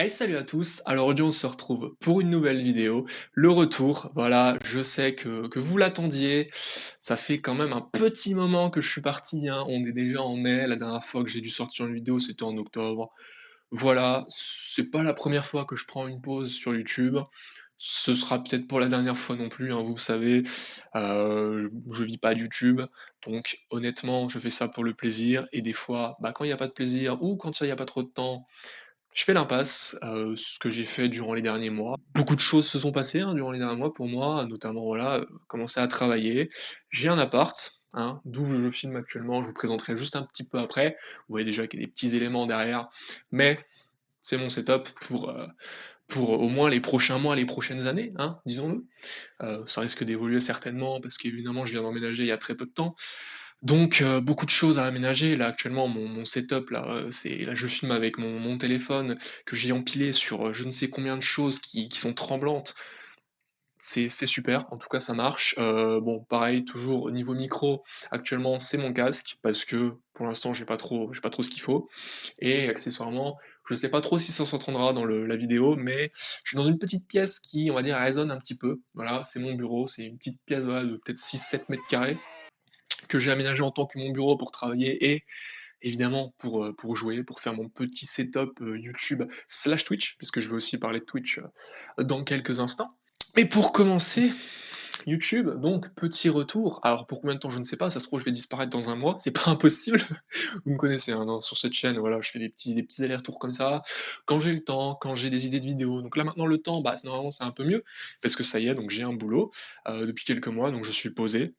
Hey, salut à tous! Alors aujourd'hui on se retrouve pour une nouvelle vidéo, le retour, voilà, je sais que vous l'attendiez, ça fait quand même un petit moment que je suis parti, hein, on est déjà en mai, la dernière fois que j'ai dû sortir une vidéo c'était en octobre. Voilà, c'est pas la première fois que je prends une pause sur YouTube, ce sera peut-être pas la dernière fois non plus, hein, vous savez, je vis pas de YouTube, donc honnêtement je fais ça pour le plaisir et des fois, bah, quand il y a pas de plaisir ou quand il y a pas trop de temps, je fais l'impasse, ce que j'ai fait durant les derniers mois. Beaucoup de choses se sont passées, hein, durant les derniers mois pour moi, notamment voilà, commencer à travailler. J'ai un appart, hein, d'où je filme actuellement, je vous présenterai juste un petit peu après. Vous voyez déjà qu'il y a des petits éléments derrière, mais c'est mon setup pour au moins les prochains mois, les prochaines années, hein, disons-le. Ça risque d'évoluer certainement parce qu'évidemment je viens d'emménager il y a très peu de temps. Donc beaucoup de choses à aménager. Là, actuellement, mon setup là, c'est là, je filme avec mon téléphone que j'ai empilé sur, je ne sais combien de choses qui sont tremblantes. C'est super, en tout cas ça marche. Bon pareil, toujours au niveau micro, actuellement c'est mon casque parce que pour l'instant j'ai pas trop ce qu'il faut et accessoirement, je sais pas trop si ça s'entendra dans la vidéo, mais je suis dans une petite pièce qui, on va dire, résonne un petit peu. Voilà, c'est mon bureau, c'est une petite pièce, voilà, de peut-être 6-7 mètres carrés que j'ai aménagé en tant que mon bureau pour travailler et évidemment pour jouer, pour faire mon petit setup, YouTube/Twitch, puisque je vais aussi parler de Twitch, dans quelques instants. Mais pour commencer, YouTube, donc petit retour. Alors pour combien de temps, je ne sais pas, ça se trouve je vais disparaître dans un mois, c'est pas impossible. Vous me connaissez, hein, non, sur cette chaîne, voilà, je fais des petits allers-retours comme ça, quand j'ai le temps, quand j'ai des idées de vidéos. Donc là maintenant le temps, bah, normalement c'est un peu mieux, parce que ça y est, donc j'ai un boulot, depuis quelques mois, donc je suis posé.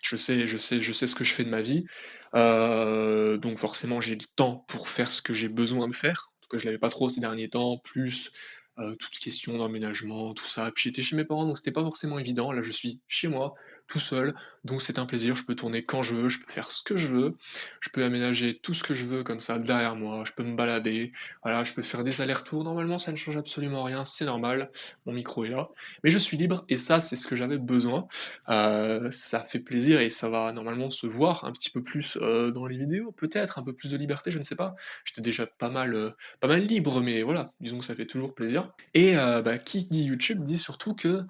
Je sais ce que je fais de ma vie, donc forcément j'ai du temps pour faire ce que j'ai besoin de faire. En tout cas, je l'avais pas trop ces derniers temps, plus, toute question d'emménagement, tout ça. Puis j'étais chez mes parents, donc c'était pas forcément évident. Là, je suis chez moi, tout seul, donc c'est un plaisir. Je peux tourner quand je veux, je peux faire ce que je veux, je peux aménager tout ce que je veux comme ça derrière moi, je peux me balader, voilà, je peux faire des allers-retours. Normalement, ça ne change absolument rien, c'est normal, mon micro est là, mais je suis libre et ça, c'est ce que j'avais besoin. Ça fait plaisir et ça va normalement se voir un petit peu plus, dans les vidéos, peut-être, un peu plus de liberté, je ne sais pas. J'étais déjà pas mal libre, mais voilà, disons que ça fait toujours plaisir et bah, qui dit YouTube dit surtout que,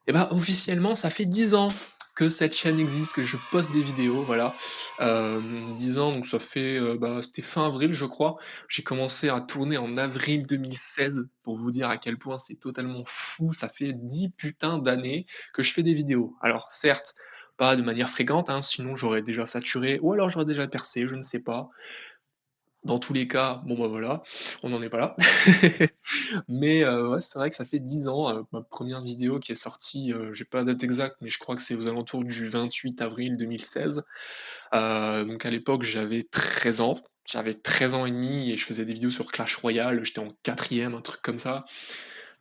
et bah, officiellement, ça fait 10 ans que cette chaîne existe, que je poste des vidéos, voilà. 10 ans, donc ça fait, bah, c'était fin avril, je crois. J'ai commencé à tourner en avril 2016, pour vous dire à quel point c'est totalement fou. Ça fait 10 putains d'années que je fais des vidéos. Alors certes, pas de manière fréquente, hein, sinon j'aurais déjà saturé ou alors j'aurais déjà percé, je ne sais pas. Dans tous les cas, bon, bah, voilà, on n'en est pas là. Mais ouais, c'est vrai que ça fait 10 ans, ma première vidéo qui est sortie, j'ai pas la date exacte, mais je crois que c'est aux alentours du 28 avril 2016. Donc à l'époque, j'avais 13 ans. J'avais 13 ans et demi et je faisais des vidéos sur Clash Royale, j'étais en quatrième, un truc comme ça.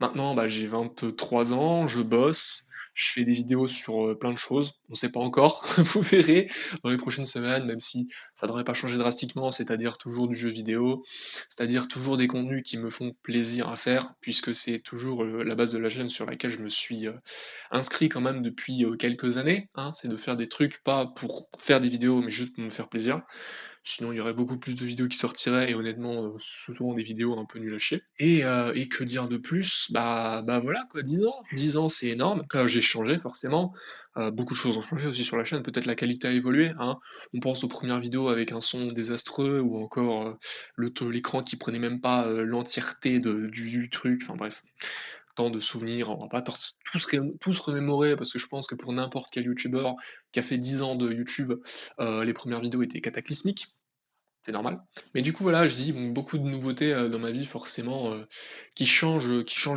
Maintenant, bah, j'ai 23 ans, je bosse, je fais des vidéos sur, plein de choses. On sait pas encore, vous verrez dans les prochaines semaines, même si ça devrait pas changer drastiquement, c'est-à-dire toujours du jeu vidéo, c'est-à-dire toujours des contenus qui me font plaisir à faire, puisque c'est toujours, la base de la chaîne sur laquelle je me suis, inscrit quand même depuis, quelques années, hein. C'est de faire des trucs pas pour faire des vidéos, mais juste pour me faire plaisir. Sinon, il y aurait beaucoup plus de vidéos qui sortiraient et honnêtement, souvent des vidéos un peu nul à chier et que dire de plus? Bah, voilà quoi, 10 ans. 10 ans, c'est énorme. J'ai changé forcément, beaucoup de choses ont changé aussi sur la chaîne, peut-être la qualité a évolué, hein. On pense aux premières vidéos avec un son désastreux ou encore, l'écran qui prenait même pas, l'entièreté du truc, enfin bref, tant de souvenirs, on va pas tous remémorer parce que je pense que pour n'importe quel youtubeur qui a fait 10 ans de YouTube, les premières vidéos étaient cataclysmiques, c'est normal. Mais du coup, voilà, je dis, bon, beaucoup de nouveautés, dans ma vie forcément, qui changent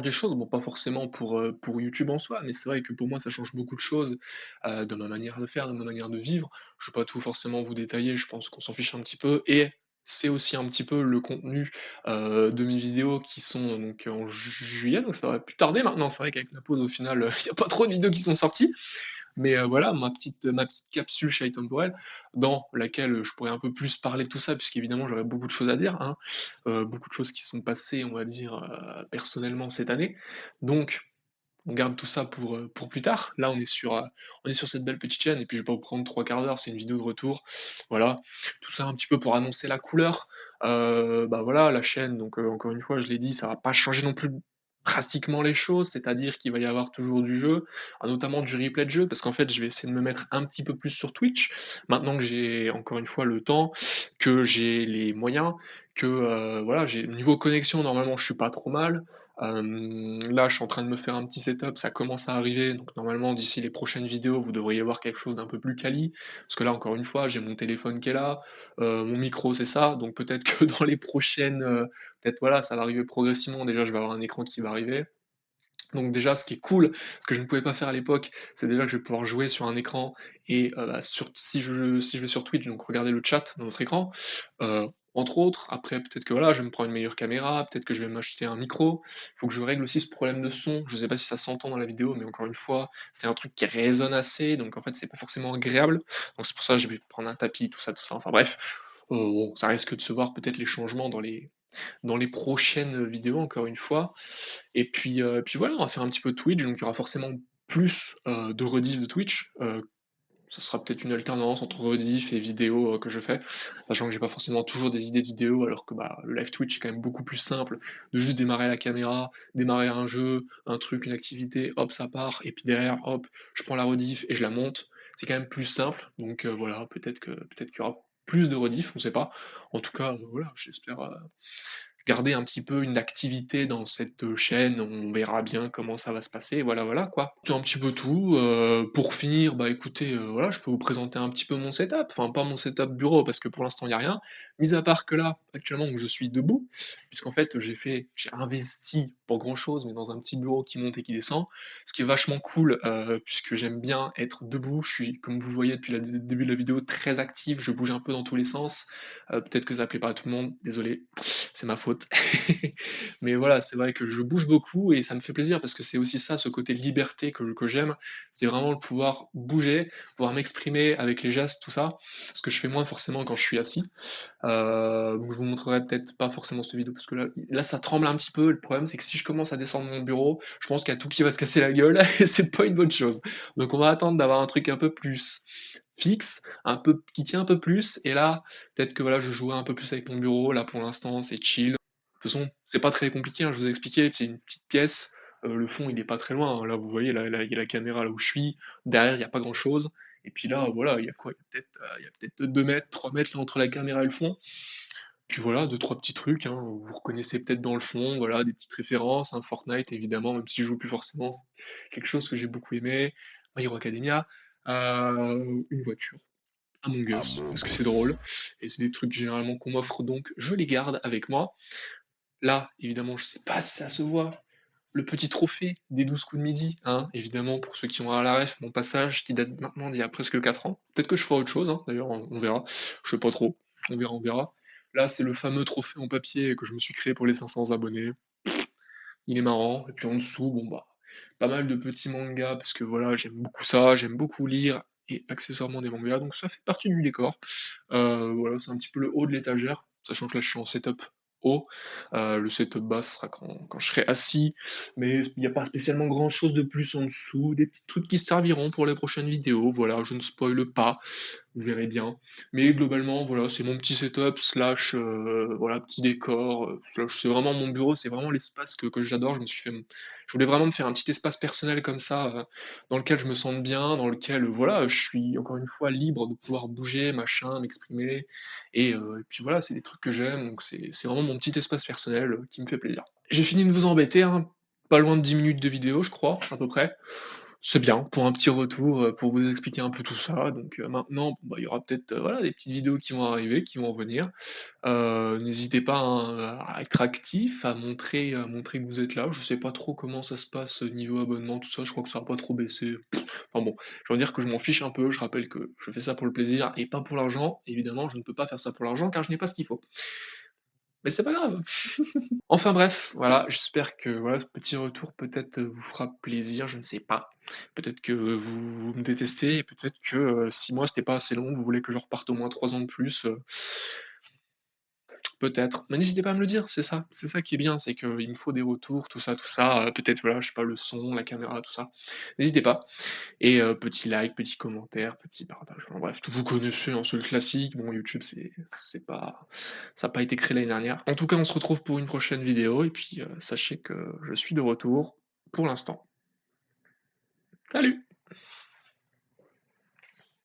des choses. Bon, pas forcément pour YouTube en soi, mais c'est vrai que pour moi, ça change beaucoup de choses, dans ma manière de faire, dans ma manière de vivre. Je vais pas tout forcément vous détailler, je pense qu'on s'en fiche un petit peu et c'est aussi un petit peu le contenu, de mes vidéos qui sont donc en juillet, donc ça aurait pu tarder maintenant. C'est vrai qu'avec la pause, au final, il y a pas trop de vidéos qui sont sorties. Mais voilà, ma petite capsule Shy Temporel, dans laquelle, je pourrais un peu plus parler de tout ça, puisqu'évidemment j'aurais beaucoup de choses à dire, hein. Beaucoup de choses qui se sont passées, on va dire, personnellement cette année. Donc on garde tout ça pour plus tard. Là, on est sur cette belle petite chaîne et puis je vais pas vous prendre 3 quarts d'heure, c'est une vidéo de retour. Voilà, tout ça un petit peu pour annoncer la couleur, Bah, voilà, la chaîne donc encore une fois, je l'ai dit, ça va pas changer non plus drastiquement les choses, c'est-à-dire qu'il va y avoir toujours du jeu, notamment du replay de jeu, parce qu'en fait, je vais essayer de me mettre un petit peu plus sur Twitch, maintenant que j'ai encore une fois le temps, que j'ai les moyens, que, voilà, j'ai niveau connexion, normalement, je suis pas trop mal. Là, je suis en train de me faire un petit setup, ça commence à arriver, donc normalement, d'ici les prochaines vidéos, vous devriez voir quelque chose d'un peu plus quali, parce que là, encore une fois, j'ai mon téléphone qui est là, mon micro, c'est ça, donc peut-être que dans les prochaines, peut-être voilà, ça va arriver progressivement. Déjà, je vais avoir un écran qui va arriver. Donc déjà, ce qui est cool, ce que je ne pouvais pas faire à l'époque, c'est déjà que je vais pouvoir jouer sur un écran et bah, si je vais sur Twitch, donc regarder le chat dans notre écran, heu, entre autres. Après peut-être que voilà, je vais me prendre une meilleure caméra, peut-être que je vais m'acheter un micro. Il faut que je règle aussi ce problème de son. Je sais pas si ça s'entend dans la vidéo, mais encore une fois, c'est un truc qui résonne assez, donc en fait, c'est pas forcément agréable. Donc c'est pour ça que je vais prendre un tapis, tout ça. Enfin bref, bon, ça risque de se voir peut-être les changements dans les prochaines vidéos, encore une fois. Et puis voilà, on va faire un petit peu de Twitch, donc il y aura forcément plus, de rediff de Twitch, ça sera peut-être une alternance entre rediff et vidéo, que je fais, sachant que j'ai pas forcément toujours des idées de vidéos, alors que, bah, le live Twitch, c'est quand même beaucoup plus simple de juste démarrer la caméra, démarrer un jeu, un truc, une activité, hop, ça part et puis derrière, hop, je prends la rediff et je la monte. C'est quand même plus simple, donc voilà, peut-être qu'il y aura plus de rediff, on sait pas. En tout cas, voilà, j'espère, garder un petit peu une activité dans cette chaîne, on verra bien comment ça va se passer, voilà, voilà, quoi. C'est un petit peu tout, pour finir, bah, écoutez, voilà, je peux vous présenter un petit peu mon setup, enfin pas mon setup bureau parce que pour l'instant il y a rien, mis à part que là, actuellement, où je suis debout, puisqu'en fait j'ai investi, pas grand chose, mais dans un petit bureau qui monte et qui descend, ce qui est vachement cool, puisque j'aime bien être debout, je suis, comme vous voyez depuis le début de la vidéo, très actif, je bouge un peu dans tous les sens, peut-être que ça plaît pas à tout le monde, désolé, c'est ma faute. Mais voilà, c'est vrai que je bouge beaucoup et ça me fait plaisir parce que c'est aussi ça, ce côté liberté que j'aime. C'est vraiment le pouvoir bouger, pouvoir m'exprimer avec les gestes, tout ça. Ce que je fais moins forcément quand je suis assis. Donc je vous montrerai peut-être pas forcément cette vidéo parce que là ça tremble un petit peu. Le problème c'est que si je commence à descendre mon bureau, je pense qu'il y a tout qui va se casser la gueule et c'est pas une bonne chose. Donc on va attendre d'avoir un truc un peu plus fixe, un peu qui tient un peu plus et là, peut-être que voilà, je jouerai un peu plus avec mon bureau. Là, pour l'instant, c'est chill. De toute façon, c'est pas très compliqué, hein, je vous ai expliqué, c'est une petite pièce, le fond, il est pas très loin, hein. Là, vous voyez, là, il y a la caméra là où je suis. Derrière, il y a pas grand-chose et puis là, voilà, il y a quoi? Il y a peut-être 2 mètres, 3 mètres là entre la caméra et le fond. Puis voilà, deux trois petits trucs, hein, vous reconnaissez peut-être dans le fond, voilà, des petites références, hein, Fortnite évidemment, même si je joue plus forcément, c'est quelque chose que j'ai beaucoup aimé. My Hero Academia, une voiture. Among Us, parce que c'est drôle, et c'est des trucs généralement qu'on m'offre, donc je les garde avec moi. Là, évidemment, je sais pas si ça se voit, le petit trophée des 12 coups de midi, hein, évidemment, pour ceux qui ont à la ref, mon passage qui date maintenant d'il y a presque 4 ans. Peut-être que je ferai autre chose, hein, d'ailleurs, on verra. Je sais pas trop, on verra, on verra. Là, c'est le fameux trophée en papier que je me suis créé pour les 500 abonnés. Il est marrant, et puis en dessous, bon bah, pas mal de petits mangas, parce que voilà, j'aime beaucoup ça, j'aime beaucoup lire, et accessoirement des mangas, donc ça fait partie du décor. Voilà, c'est un petit peu le haut de l'étagère, sachant que là je suis en setup haut. Le setup bas, ce sera quand je serai assis, mais il n'y a pas spécialement grand chose de plus en dessous, des petits trucs qui serviront pour les prochaines vidéos, voilà, je ne spoile pas, vous verrez bien. Mais globalement, voilà, c'est mon petit setup slash voilà, petit décor, slash c'est vraiment mon bureau, c'est vraiment l'espace que j'adore. Je voulais vraiment me faire un petit espace personnel comme ça, dans lequel je me sente bien, dans lequel, voilà, je suis encore une fois libre de pouvoir bouger, machin, m'exprimer et puis voilà, c'est des trucs que j'aime, donc c'est vraiment mon petit espace personnel, qui me fait plaisir. J'ai fini de vous embêter, hein, pas loin de 10 minutes de vidéo, je crois, à peu près. C'est bien pour un petit retour, pour vous expliquer un peu tout ça, donc maintenant, bah, il y aura peut-être, voilà, des petites vidéos qui vont arriver, qui vont venir. N'hésitez pas, hein, à être actif, à montrer que vous êtes là. Je sais pas trop comment ça se passe, niveau abonnement, tout ça, je crois que ça va pas trop baisser. Enfin bon, je veux dire que je m'en fiche un peu, je rappelle que je fais ça pour le plaisir et pas pour l'argent. Évidemment, je ne peux pas faire ça pour l'argent car je n'ai pas ce qu'il faut. Mais c'est pas grave! Enfin bref, voilà, j'espère que voilà, ce petit retour peut-être, vous fera plaisir, je ne sais pas. Peut-être que vous me détestez et peut-être que, 6 mois c'était pas assez long, vous voulez que je reparte au moins 3 ans de plus, peut-être, mais n'hésitez pas à me le dire, c'est ça qui est bien, c'est qu'il me faut des retours, tout ça, peut-être, voilà, je sais pas, le son, la caméra, tout ça. N'hésitez pas et petit like, petit commentaire, petit partage, enfin bref, vous connaissez, hein, c'est le classique. Bon, YouTube, c'est pas ça a pas été créé l'année dernière. En tout cas, on se retrouve pour une prochaine vidéo et puis, sachez que je suis de retour pour l'instant. Salut!